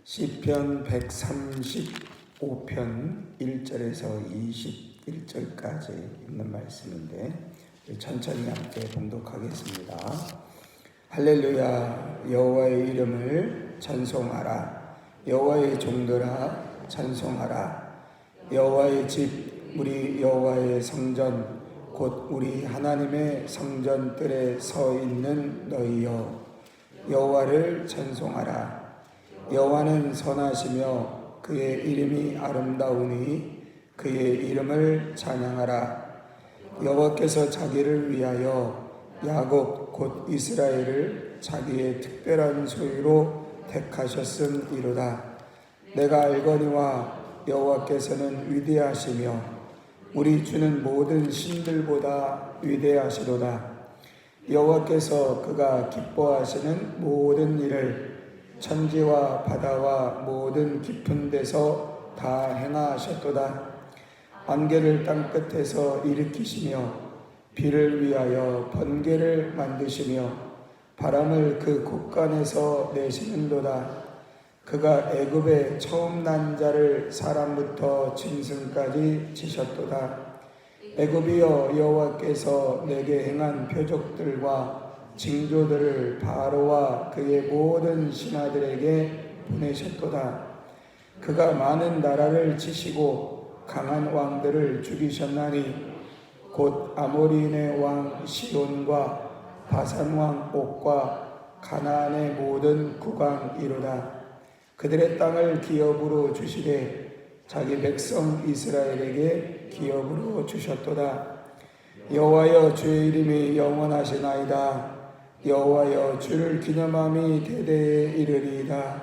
시편 135편 1절에서 21절까지 있는 말씀인데 천천히 함께 봉독하겠습니다. 할렐루야. 여호와의 이름을 찬송하라. 여호와의 종들아 찬송하라. 여호와의 집 우리 여호와의 성전 곧 우리 하나님의 성전들에 서 있는 너희여 여호와를 찬송하라. 여호와는 선하시며 그의 이름이 아름다우니 그의 이름을 찬양하라. 여호와께서 자기를 위하여 야곱 곧 이스라엘을 자기의 특별한 소유로 택하셨음이로다. 내가 알거니와 여호와께서는 위대하시며 우리 주는 모든 신들보다 위대하시로다. 여호와께서 그가 기뻐하시는 모든 일을 천지와 바다와 모든 깊은 데서 다 행하셨도다. 안개를 땅끝에서 일으키시며 비를 위하여 번개를 만드시며 바람을 그 곳간에서 내시는도다. 그가 애굽에 처음 난 자를 사람부터 짐승까지 치셨도다. 애굽이여 여호와께서 내게 행한 표적들과 징조들을 바로와 그의 모든 신하들에게 보내셨도다. 그가 많은 나라를 치시고 강한 왕들을 죽이셨나니 곧 아모리인의 왕 시온과 바산 왕 옥과 가나안의 모든 국왕이로다. 그들의 땅을 기업으로 주시되 자기 백성 이스라엘에게 기업으로 주셨도다. 여호와여 주의 이름이 영원하시나이다. 여호와여 주를 기념함이 대대에 이르리이다.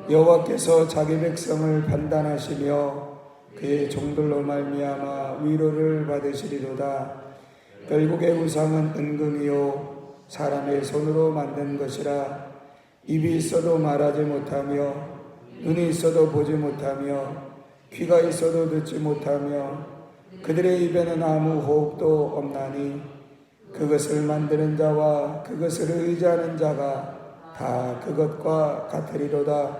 여호와께서 자기 백성을 판단하시며 그의 종들로 말미암아 위로를 받으시리로다. 결국의 우상은 은금이요 사람의 손으로 만든 것이라. 입이 있어도 말하지 못하며 눈이 있어도 보지 못하며 귀가 있어도 듣지 못하며 그들의 입에는 아무 호흡도 없나니 그것을 만드는 자와 그것을 의지하는 자가 다 그것과 같으리로다.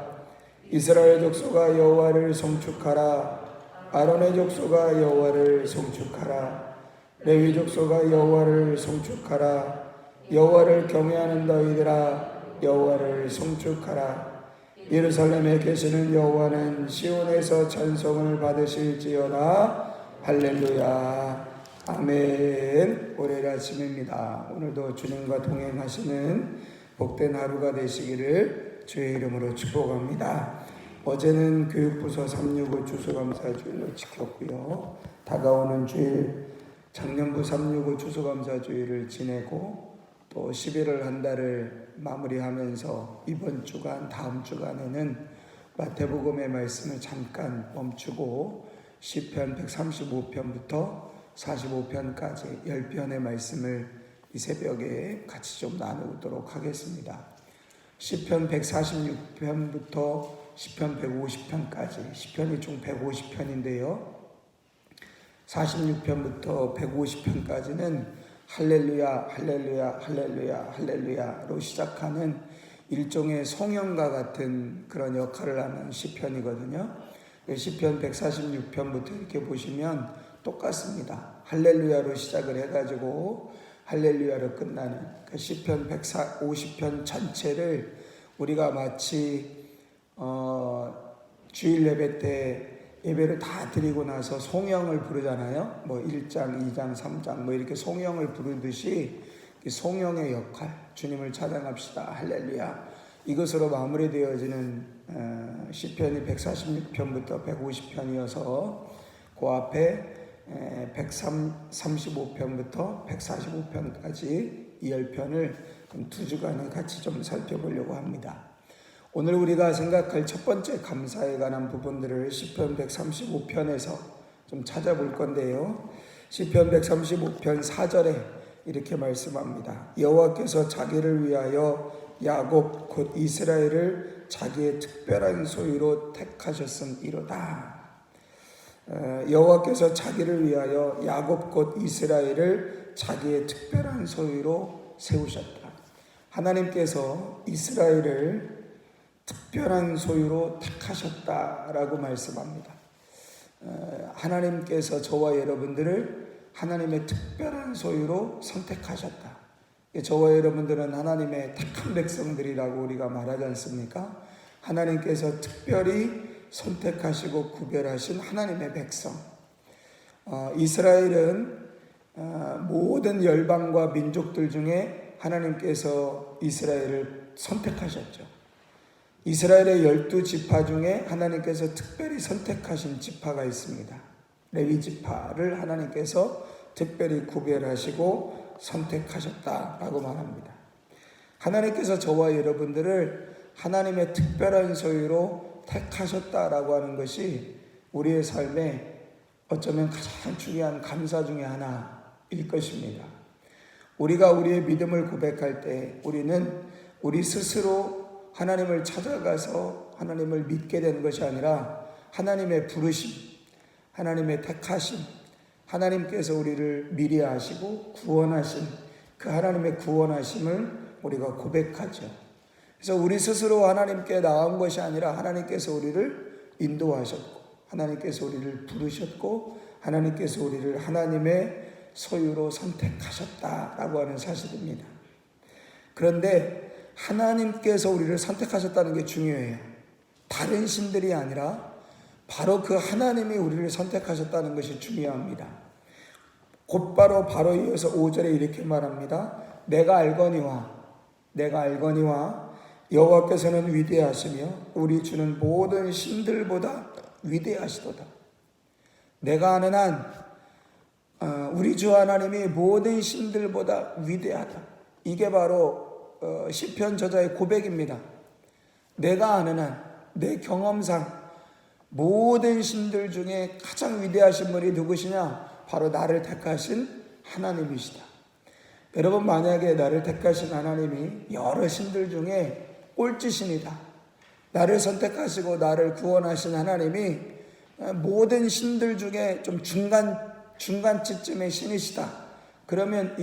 이스라엘 족속아 여호와를 송축하라. 아론의 족속아 여호와를 송축하라. 레위 족속아 여호와를 송축하라. 여호와를 경외하는 너희들아 여호와를 송축하라. 예루살렘에 계시는 여호와는 시온에서 찬송을 받으실지어다. 할렐루야. 아멘. 월요일 아침입니다. 오늘도 주님과 동행하시는 복된 하루가 되시기를 주의 이름으로 축복합니다. 어제는 교육부서 365 추수감사주일로 지켰고요. 다가오는 주일 작년부 365 추수감사주일을 지내고 또 11월 한 달을 마무리하면서 이번 주간 다음 주간에는 마태복음의 말씀을 잠깐 멈추고 시편 135편부터 45편까지 10편의 말씀을 이 새벽에 같이 좀 나누도록 하겠습니다. 시편 146편부터 시편 150편까지 시편이 총 150편인데요. 46편부터 150편까지는 할렐루야 할렐루야 할렐루야 할렐루야로 시작하는 일종의 송영과 같은 그런 역할을 하는 시편이거든요. 시편 146편부터 이렇게 보시면 똑같습니다. 할렐루야로 시작을 해가지고 할렐루야로 끝나는 그 시편 150편 전체를 우리가 마치 주일 예배 때 예배를 다 드리고 나서 송영을 부르잖아요. 뭐 1장, 2장, 3장 뭐 이렇게 송영을 부르듯이 송영의 역할, 주님을 찬양합시다. 할렐루야. 이것으로 마무리되어지는 시편이 146편부터 150편이어서 그 앞에 135편부터 145편까지 10편을 두 주간에 같이 좀 살펴보려고 합니다. 오늘 우리가 생각할 첫 번째 감사에 관한 부분들을 시편 135편에서 좀 찾아볼 건데요. 시편 135편 4절에 이렇게 말씀합니다. 여호와께서 자기를 위하여 야곱 곧 이스라엘을 자기의 특별한 소유로 택하셨음이로다. 여호와께서 자기를 위하여 야곱 곧 이스라엘을 자기의 특별한 소유로 세우셨다. 하나님께서 이스라엘을 특별한 소유로 택하셨다라고 말씀합니다. 하나님께서 저와 여러분들을 하나님의 특별한 소유로 선택하셨다. 저와 여러분들은 하나님의 택한 백성들이라고 우리가 말하지 않습니까? 하나님께서 특별히 선택하시고 구별하신 하나님의 백성. 이스라엘은 모든 열방과 민족들 중에 하나님께서 이스라엘을 선택하셨죠. 이스라엘의 12지파 중에 하나님께서 특별히 선택하신 지파가 있습니다. 레위 지파를 하나님께서 특별히 구별하시고 선택하셨다라고 말합니다. 하나님께서 저와 여러분들을 하나님의 특별한 소유로 택하셨다라고 하는 것이 우리의 삶에 어쩌면 가장 중요한 감사 중에 하나일 것입니다. 우리가 우리의 믿음을 고백할 때 우리는 우리 스스로 하나님을 찾아가서 하나님을 믿게 되는 것이 아니라 하나님의 부르심, 하나님의 택하심, 하나님께서 우리를 미리 아시고 구원하신 그 하나님의 구원하심을 우리가 고백하죠. 그래서 우리 스스로 하나님께 나온 것이 아니라 하나님께서 우리를 인도하셨고 하나님께서 우리를 부르셨고 하나님께서 우리를 하나님의 소유로 선택하셨다라고 하는 사실입니다. 그런데 하나님께서 우리를 선택하셨다는 게 중요해요. 다른 신들이 아니라 바로 그 하나님이 우리를 선택하셨다는 것이 중요합니다. 곧바로 바로 이어서 5절에 이렇게 말합니다. 내가 알거니와 여호와께서는 위대하시며 우리 주는 모든 신들보다 위대하시도다. 내가 아는 한 우리 주 하나님이 모든 신들보다 위대하다. 이게 바로 시편 저자의 고백입니다. 내가 아는 한, 내 경험상 모든 신들 중에 가장 위대하신 분이 누구시냐? 바로 나를 택하신 하나님이시다. 여러분, 만약에 나를 택하신 하나님이 여러 신들 중에 꼴찌신이다. 나를 선택하시고 나를 구원하신 하나님이 모든 신들 중에 좀 중간치쯤의 신이시다. 그러면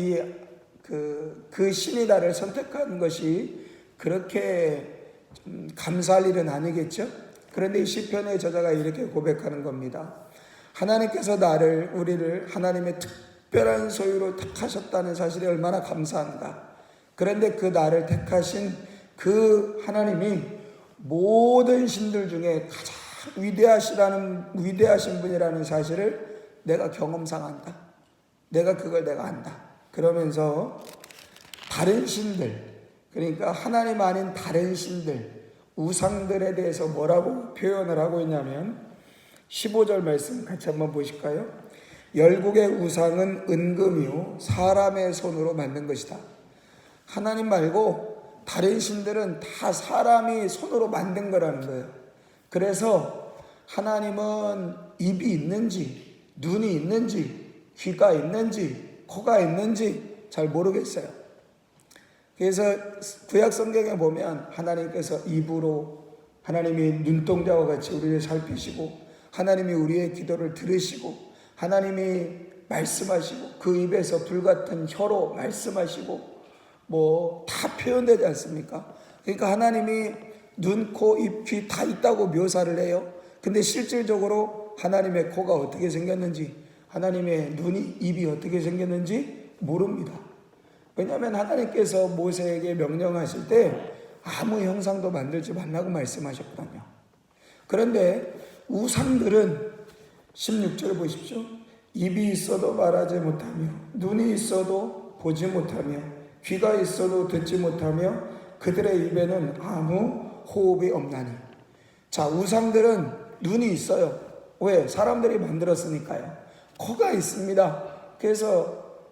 그 신이 나를 선택한 것이 그렇게 좀 감사할 일은 아니겠죠? 그런데 이 시편의 저자가 이렇게 고백하는 겁니다. 하나님께서 우리를 하나님의 특별한 소유로 택하셨다는 사실이 얼마나 감사한가. 그런데 그 나를 택하신 그 하나님이 모든 신들 중에 가장 위대하신 분이라는 사실을 내가 경험상 안다. 내가 안다. 그러면서 다른 신들, 그러니까 하나님 아닌 다른 신들, 우상들에 대해서 뭐라고 표현을 하고 있냐면 15절 말씀 같이 한번 보실까요? 열국의 우상은 은금이요 사람의 손으로 만든 것이다. 하나님 말고 다른 신들은 다 사람이 손으로 만든 거라는 거예요. 그래서 하나님은 입이 있는지 눈이 있는지 귀가 있는지 코가 있는지 잘 모르겠어요. 그래서 구약 성경에 보면 하나님께서 입으로 하나님이 눈동자와 같이 우리를 살피시고 하나님이 우리의 기도를 들으시고 하나님이 말씀하시고 그 입에서 불같은 혀로 말씀하시고 다 표현되지 않습니까? 그러니까 하나님이 눈, 코, 입, 귀 다 있다고 묘사를 해요. 근데 실질적으로 하나님의 코가 어떻게 생겼는지 하나님의 눈이, 입이 어떻게 생겼는지 모릅니다. 왜냐하면 하나님께서 모세에게 명령하실 때 아무 형상도 만들지 말라고 말씀하셨거든요. 그런데 우상들은 16절 보십시오. 입이 있어도 말하지 못하며 눈이 있어도 보지 못하며 귀가 있어도 듣지 못하며 그들의 입에는 아무 호흡이 없나니. 자, 우상들은 눈이 있어요. 왜? 사람들이 만들었으니까요. 코가 있습니다. 그래서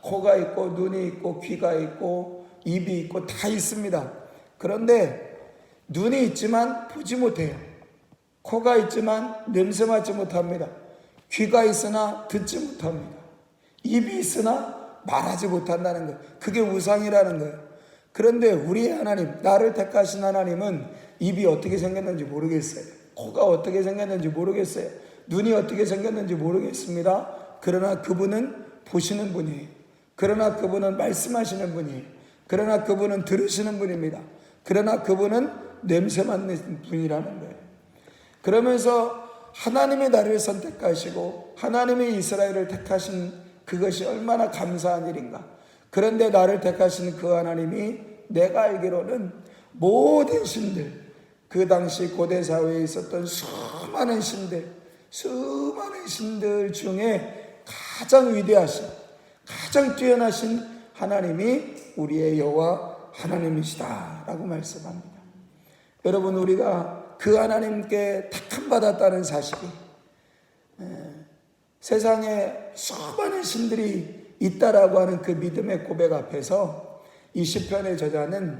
코가 있고 눈이 있고 귀가 있고 입이 있고 다 있습니다. 그런데 눈이 있지만 보지 못해요. 코가 있지만 냄새 맡지 못합니다. 귀가 있으나 듣지 못합니다. 입이 있으나 말하지 못한다는 거예요. 그게 우상이라는 거예요. 그런데 우리의 하나님, 나를 택하신 하나님은 입이 어떻게 생겼는지 모르겠어요. 코가 어떻게 생겼는지 모르겠어요. 눈이 어떻게 생겼는지 모르겠습니다. 그러나 그분은 보시는 분이에요. 그러나 그분은 말씀하시는 분이에요. 그러나 그분은 들으시는 분입니다. 그러나 그분은 냄새 맡는 분이라는 거예요. 그러면서 하나님이 나를 선택하시고 하나님이 이스라엘을 택하신 그것이 얼마나 감사한 일인가. 그런데 나를 택하신 그 하나님이 내가 알기로는 모든 신들, 그 당시 고대 사회에 있었던 수많은 신들 중에 가장 위대하신, 가장 뛰어나신 하나님이 우리의 여호와 하나님이시다 라고 말씀합니다. 여러분, 우리가 그 하나님께 택함받았다는 사실이 세상에 수많은 신들이 있다라고 하는 그 믿음의 고백 앞에서 이 시편의 저자는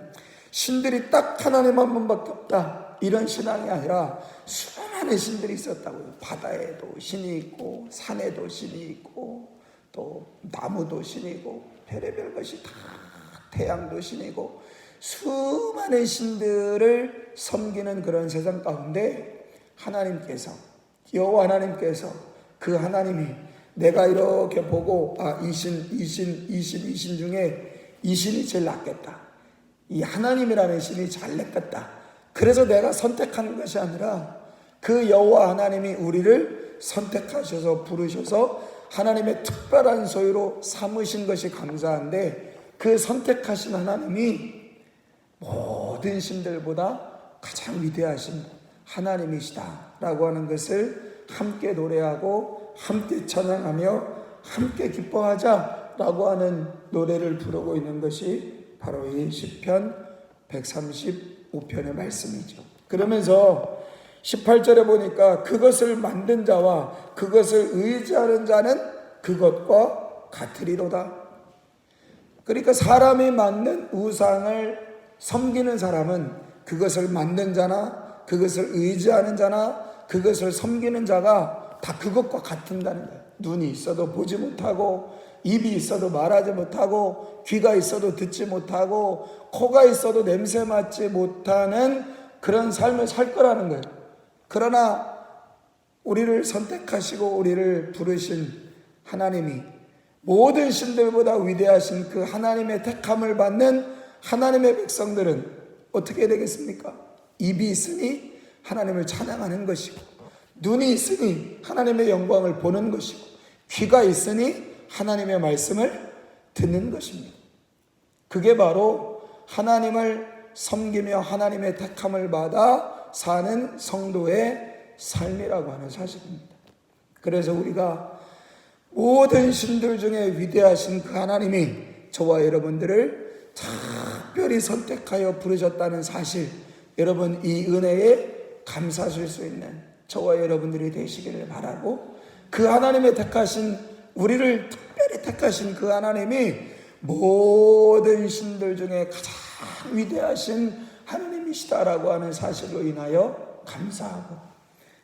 신들이 딱 하나님 한 분밖에 없다 이런 신앙이 아니라 수많은 신들이 있었다고요. 바다에도 신이 있고 산에도 신이 있고 또 나무도 신이고 별의별 것이 다, 태양도 신이고 수많은 신들을 섬기는 그런 세상 가운데 하나님께서, 여호와 하나님께서, 그 하나님이 내가 이렇게 보고 이 신 중에 이 신이 제일 낫겠다, 이 하나님이라는 신이 잘 냈겠다, 그래서 내가 선택하는 것이 아니라 그 여호와 하나님이 우리를 선택하셔서 부르셔서 하나님의 특별한 소유로 삼으신 것이 감사한데, 그 선택하신 하나님이 모든 신들보다 가장 위대하신 하나님이시다 라고 하는 것을 함께 노래하고 함께 찬양하며 함께 기뻐하자 라고 하는 노래를 부르고 있는 것이 바로 이 시편 135편의 말씀이죠. 그러면서 18절에 보니까 그것을 만든 자와 그것을 의지하는 자는 그것과 같으리로다. 그러니까 사람이 만든 우상을 섬기는 사람은 그것을 만든 자나 그것을 의지하는 자나 그것을 섬기는 자가 다 그것과 같은다는 거예요. 눈이 있어도 보지 못하고, 입이 있어도 말하지 못하고, 귀가 있어도 듣지 못하고, 코가 있어도 냄새 맡지 못하는 그런 삶을 살 거라는 거예요. 그러나 우리를 선택하시고 우리를 부르신 하나님이 모든 신들보다 위대하신 그 하나님의 택함을 받는 하나님의 백성들은 어떻게 되겠습니까? 입이 있으니 하나님을 찬양하는 것이고, 눈이 있으니 하나님의 영광을 보는 것이고, 귀가 있으니 하나님의 말씀을 듣는 것입니다. 그게 바로 하나님을 섬기며 하나님의 택함을 받아 사는 성도의 삶이라고 하는 사실입니다. 그래서 우리가 모든 신들 중에 위대하신 그 하나님이 저와 여러분들을 특별히 선택하여 부르셨다는 사실, 여러분 이 은혜에 감사하실 수 있는 저와 여러분들이 되시기를 바라고, 그 하나님의 택하신, 우리를 특별히 택하신 그 하나님이 모든 신들 중에 가장 위대하신 하나님이시다라고 하는 사실로 인하여 감사하고,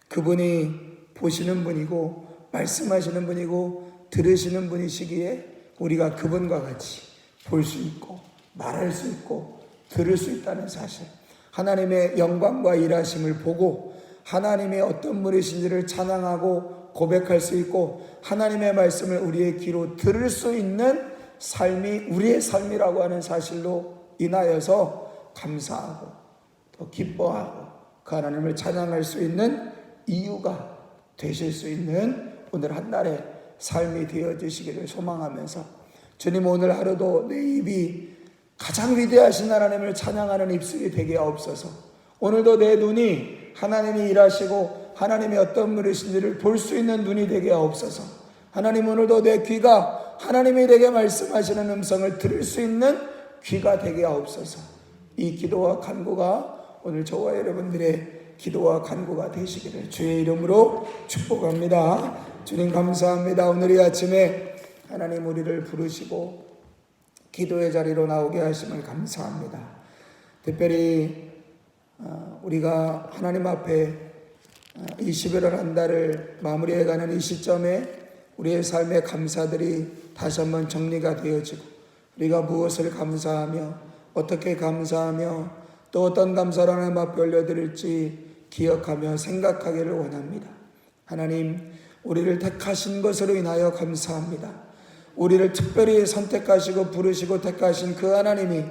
그분이 보시는 분이고 말씀하시는 분이고 들으시는 분이시기에 우리가 그분과 같이 볼 수 있고 말할 수 있고 들을 수 있다는 사실, 하나님의 영광과 일하심을 보고 하나님의 어떤 분이신지를 찬양하고 고백할 수 있고 하나님의 말씀을 우리의 귀로 들을 수 있는 삶이 우리의 삶이라고 하는 사실로 인하여서 감사하고 또 기뻐하고 그 하나님을 찬양할 수 있는 이유가 되실 수 있는 오늘 한 날의 삶이 되어지시기를 소망하면서, 주님 오늘 하루도 내 입이 가장 위대하신 하나님을 찬양하는 입술이 되게 하옵소서. 오늘도 내 눈이 하나님이 일하시고 하나님이 어떤 분이신지를 볼 수 있는 눈이 되게 하옵소서. 하나님 오늘도 내 귀가 하나님이 내게 말씀하시는 음성을 들을 수 있는 귀가 되게 하옵소서. 이 기도와 간구가 오늘 저와 여러분들의 기도와 간구가 되시기를 주의 이름으로 축복합니다. 주님 감사합니다. 오늘 이 아침에 하나님 우리를 부르시고 기도의 자리로 나오게 하심을 감사합니다. 특별히 우리가 하나님 앞에 이 11월 한 달을 마무리해가는 이 시점에 우리의 삶의 감사들이 다시 한번 정리가 되어지고, 우리가 무엇을 감사하며 어떻게 감사하며 또 어떤 감사를 하나님 앞에 올려드릴지 기억하며 생각하기를 원합니다. 하나님 우리를 택하신 것으로 인하여 감사합니다. 우리를 특별히 선택하시고 부르시고 택하신 그 하나님이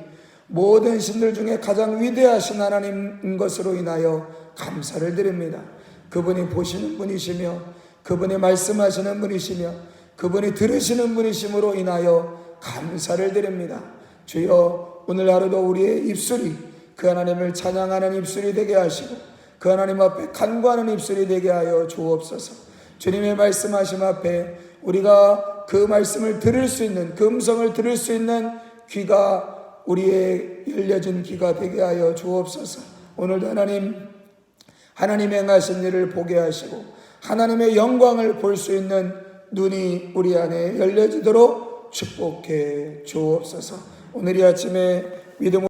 모든 신들 중에 가장 위대하신 하나님인 것으로 인하여 감사를 드립니다. 그분이 보시는 분이시며 그분이 말씀하시는 분이시며 그분이 들으시는 분이심으로 인하여 감사를 드립니다. 주여, 오늘 하루도 우리의 입술이 그 하나님을 찬양하는 입술이 되게 하시고 그 하나님 앞에 간구하는 입술이 되게 하여 주옵소서. 주님의 말씀하심 앞에 우리가 그 말씀을 들을 수 있는, 그 음성을 들을 수 있는 귀가 우리의 열려진 귀가 되게 하여 주옵소서. 오늘도 하나님 행하신 일을 보게 하시고 하나님의 영광을 볼 수 있는 눈이 우리 안에 열려지도록 축복해 주옵소서. 오늘 이 아침에 믿음